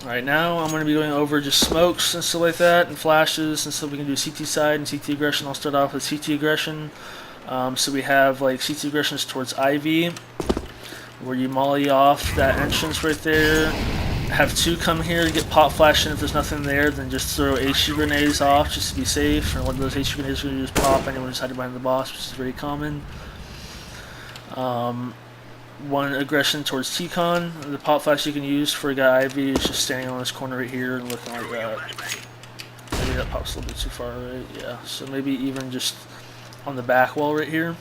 Alright, now I'm going to be going over just smokes and stuff like that, and flashes, and stuff. We can do CT side and CT aggression. I'll start off with CT aggression. So we have like CT aggressions towards Ivy, where you molly off that entrance right there. Have two come here to get pop flash in. If there's nothing there, then just throw HE grenades off just to be safe. And one of those HE grenades are going to just pop anyone who's hiding behind the boss, which is very common. One aggression towards T-Con. The pop flash you can use for a guy Ivy is just standing on this corner right here and looking like that. Maybe that pops a little bit too far, right? Yeah, so maybe even just on the back wall right here,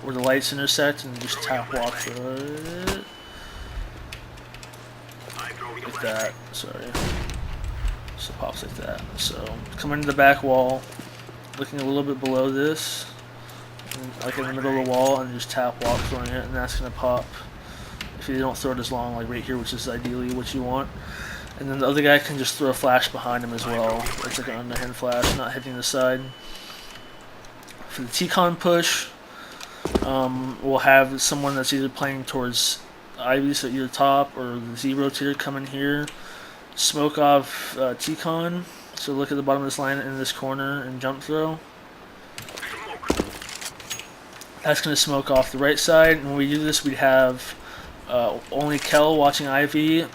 where the lights intersect, and just tap walk through it. Like that, sorry. So it pops like that. So come into the back wall, looking a little bit below this, like in the middle of the wall, and just tap walk throwing it, and that's gonna pop if you don't throw it as long, like right here, which is ideally what you want. And then the other guy can just throw a flash behind him as well. It's like an underhand flash, not hitting the side. For the T-Con push, we'll have someone that's either playing towards Ivy, so either top or the Z rotator come in here, smoke off T-Con. So look at the bottom of this line in this corner and jump throw. That's going to smoke off the right side, and when we do this, we'd have only Kel watching Ivy, and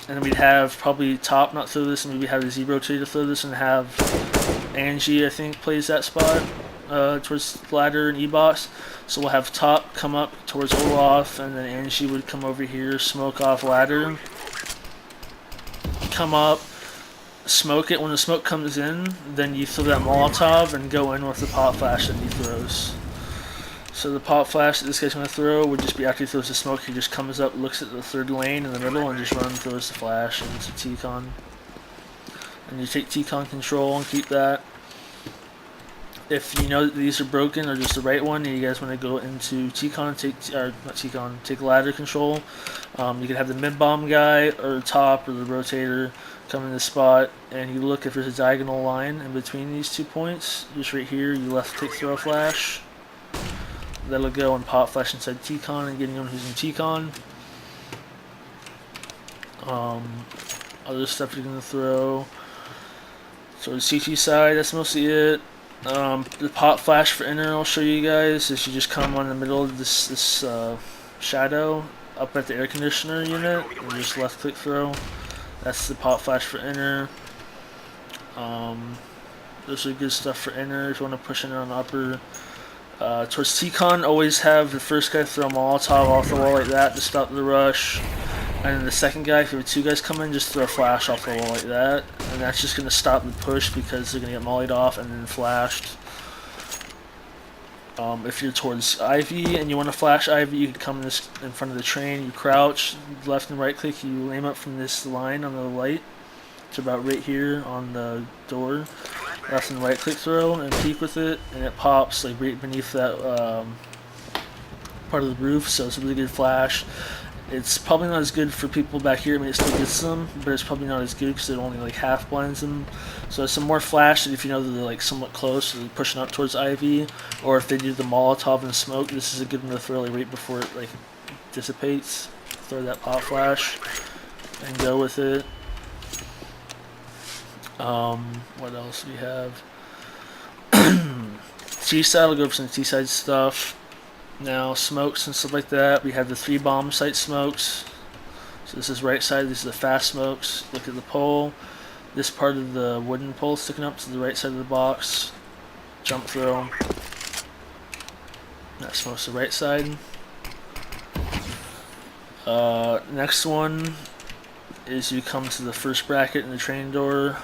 then we'd have probably top not throw this, and maybe have the Z rotator throw this, and have Angie, I think, plays that spot towards ladder and E-box. So we'll have top come up towards Olaf, and then Angie would come over here, smoke off ladder, come up, smoke it. When the smoke comes in, then you throw that Molotov and go in with the pop flash that he throws. So the pop flash that this guy's going to throw would just be after he throws the smoke, he just comes up, looks at the third lane in the middle, and just throws the flash into T-Con. And you take T-Con control and keep that. If you know that these are broken or just the right one, and you guys want to go into T-Con, take ladder control, you can have the mid-bomb guy or top or the rotator come in this spot, and you look if there's a diagonal line in between these 2 points, just right here, you left click throw flash. That'll go and pop flash inside T-Con and get anyone who's in T-Con. Other stuff you're going to throw. So the CT side, that's mostly it. The pop flash for inner I'll show you guys is you just come on the middle of this shadow up at the air conditioner unit and just left click throw. That's the pop flash for inner. Those are good stuff for inner if you want to push inner on the upper. Towards T-Con, always have the first guy throw a Molotov off the wall like that to stop the rush. And then the second guy, if you have two guys come in, just throw a flash off the wall like that. And that's just going to stop the push because they're going to get mollied off and then flashed. If you're towards Ivy and you want to flash Ivy, you can come in front of the train, you crouch, left and right click, you aim up from this line on the light. It's about right here on the door. Left and right click throw and peek with it, and it pops like right beneath that part of the roof, so it's a really good flash. It's probably not as good for people back here. I mean, it still gets them, but it's probably not as good because it only like half blinds them. So some more flash if you know that they're like somewhat close, so they're pushing up towards Ivy, or if they do the Molotov and smoke, this is a good one to throw like right before it like dissipates. Throw that pop flash and go with it. What else do we have? T-side, will go over some T-side stuff. Now, smokes and stuff like that. We have the 3 bomb site smokes. So this is right side, these are the fast smokes. Look at the pole. This part of the wooden pole sticking up to the right side of the box. Jump throw. That smokes the right side. Next one is you come to the first bracket in the train door.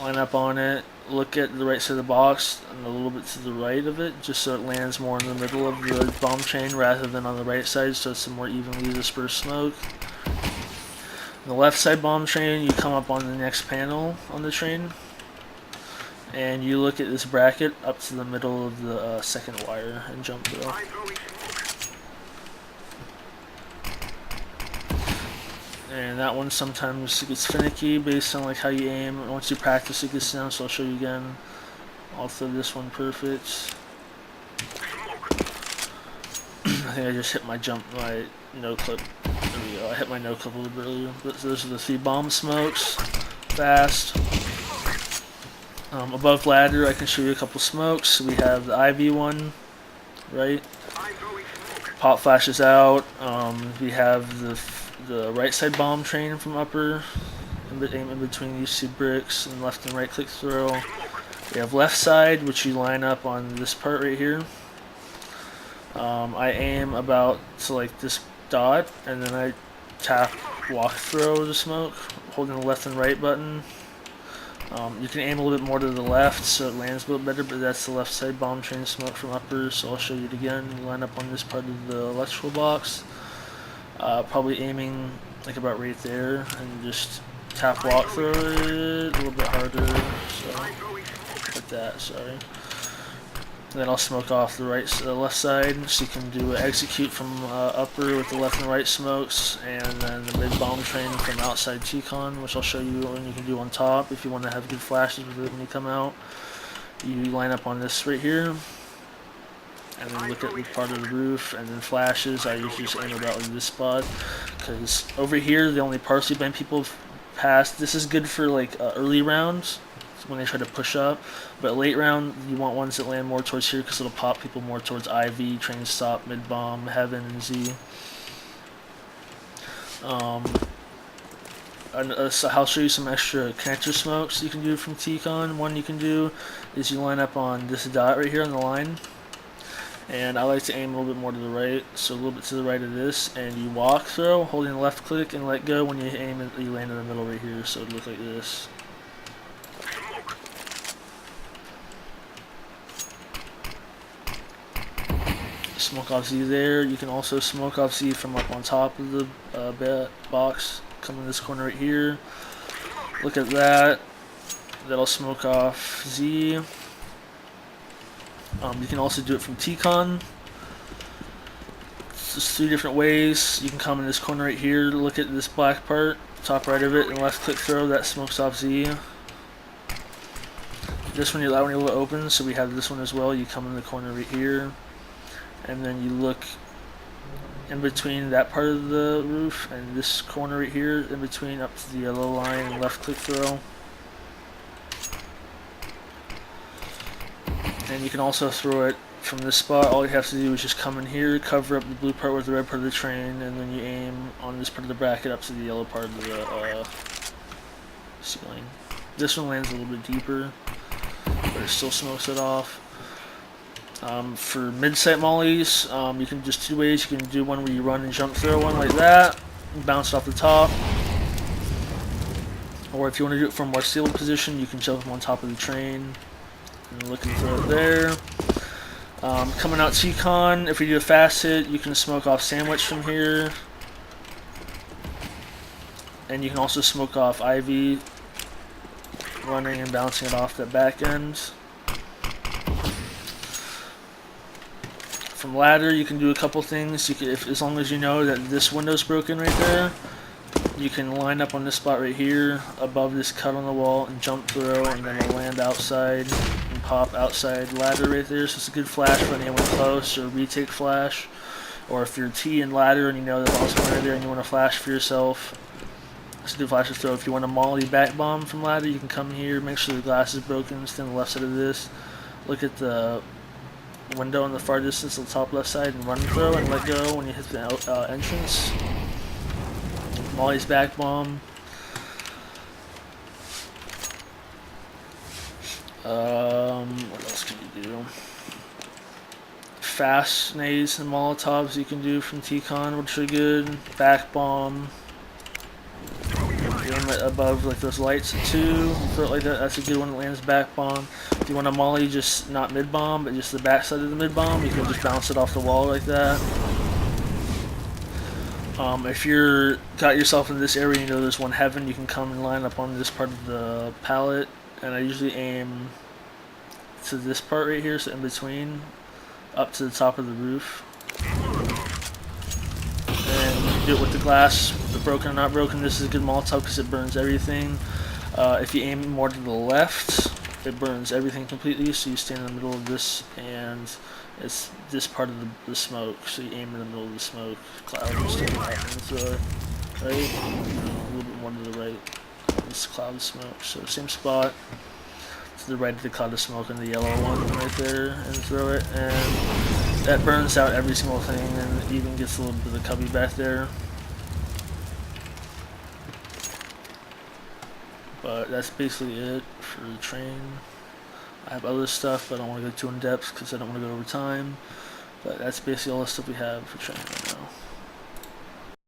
Line up on it, look at the right side of the box and a little bit to the right of it, just so it lands more in the middle of the bomb chain rather than on the right side, so it's a more evenly dispersed smoke. On the left side bomb train, you come up on the next panel on the train, and you look at this bracket up to the middle of the second wire and jump through. And that one sometimes gets finicky based on like how you aim. Once you practice it gets down, so I'll show you again. I'll throw this one perfect. I think I just hit my no clip There we go. I hit my no clip a little bit earlier. Those are the 3 bomb smokes. Fast. Above ladder, I can show you a couple smokes. We have the IV one, right? Pop flashes out. We have the right side bomb train from upper, in between these 2 bricks, and left and right click throw. We have left side, which you line up on this part right here. I aim about to like this dot, and then I tap walk throw the smoke, holding the left and right button. You can aim a little bit more to the left so it lands a little better, but that's the left side bomb train smoke from upper, so I'll show you it again. You line up on this part of the electrical box, probably aiming like about right there, and just tap walk throw it a little bit harder, so like that, sorry. And then I'll smoke off the left side, so you can do execute from upper with the left and right smokes, and then the mid bomb train from outside T-con, which I'll show you when you can do on top if you want to have good flashes with it when you come out. You line up on this right here, and then look at the part of the roof, and then flashes. I usually just aim about like this spot, because over here the only partially blind people pass. This is good for like early rounds, when they try to push up, but late round you want ones that land more towards here because it'll pop people more towards IV, train stop, mid bomb, heaven, and Z. So I'll show you some extra connector smokes you can do from T-con. One you can do is you line up on this dot right here on the line, and I like to aim a little bit more to the right, so a little bit to the right of this, and you walk throw, holding the left click and let go. When you aim it, you land in the middle right here, so it look like this. Smoke off Z there. You can also smoke off Z from up on top of the box. Come in this corner right here. Look at that. That'll smoke off Z. You can also do it from T-con. Just 3 different ways. You can come in this corner right here. Look at this black part, top right of it, and left click throw. That smokes off Z. This one you're allowing to open, so we have this one as well. You come in the corner right here, and then you look in between that part of the roof and this corner right here, in between up to the yellow line, and left click throw. And you can also throw it from this spot. All you have to do is just come in here, cover up the blue part with the red part of the train, and then you aim on this part of the bracket up to the yellow part of the ceiling. This one lands a little bit deeper, but it still smokes it off. For mid-sight mollies, you can just 2 ways. You can do one where you run and jump throw one like that, and bounce off the top. Or if you want to do it from a more stable position, you can jump on top of the train and look and throw it there. Coming out T-con, if we do a fast hit, you can smoke off sandwich from here. And you can also smoke off IV, running and bouncing it off that back end. From ladder, you can do a couple things. You can, as long as you know that this window's broken right there, you can line up on this spot right here, above this cut on the wall, and jump throw, and then it'll land outside and pop outside ladder right there. So it's a good flash for anyone close, or retake flash. Or if you're T and ladder and you know there's also one right there and you want to flash for yourself, it's a good flash to throw. If you want to molly back bomb from ladder, you can come here, make sure the glass is broken, stand on the left side of this, look at the window in the far distance on the top left side, and run throw and let go when you hit the entrance. Molly's back bomb. What else can you do? Fast nades and molotovs you can do from T-con, which are good. Back bomb. Aim it above like those lights at 2. Throw it like that. That's a good one that lands back bomb. If you want to molly, just not mid bomb, but just the back side of the mid bomb, you can just bounce it off the wall like that. If you're got yourself in this area, you know there's one heaven, you can come and line up on this part of the pallet, and I usually aim to this part right here, so in between, up to the top of the roof. And you can do it with the glass, the broken or not broken. This is a good Molotov because it burns everything. If you aim more to the left, it burns everything completely, so you stand in the middle of this and It's this part of the smoke, so you aim in the middle of the smoke cloud and stuff like that, and throw it right, a little bit more to the right of this cloud of smoke. So same spot to the right of the cloud of smoke and the yellow one right there, and throw it, and that burns out every single thing, and even gets a little bit of the cubby back there. But that's basically it for the train. I have other stuff, but I don't want to go too in depth because I don't want to go over time. But that's basically all the stuff we have for train right now.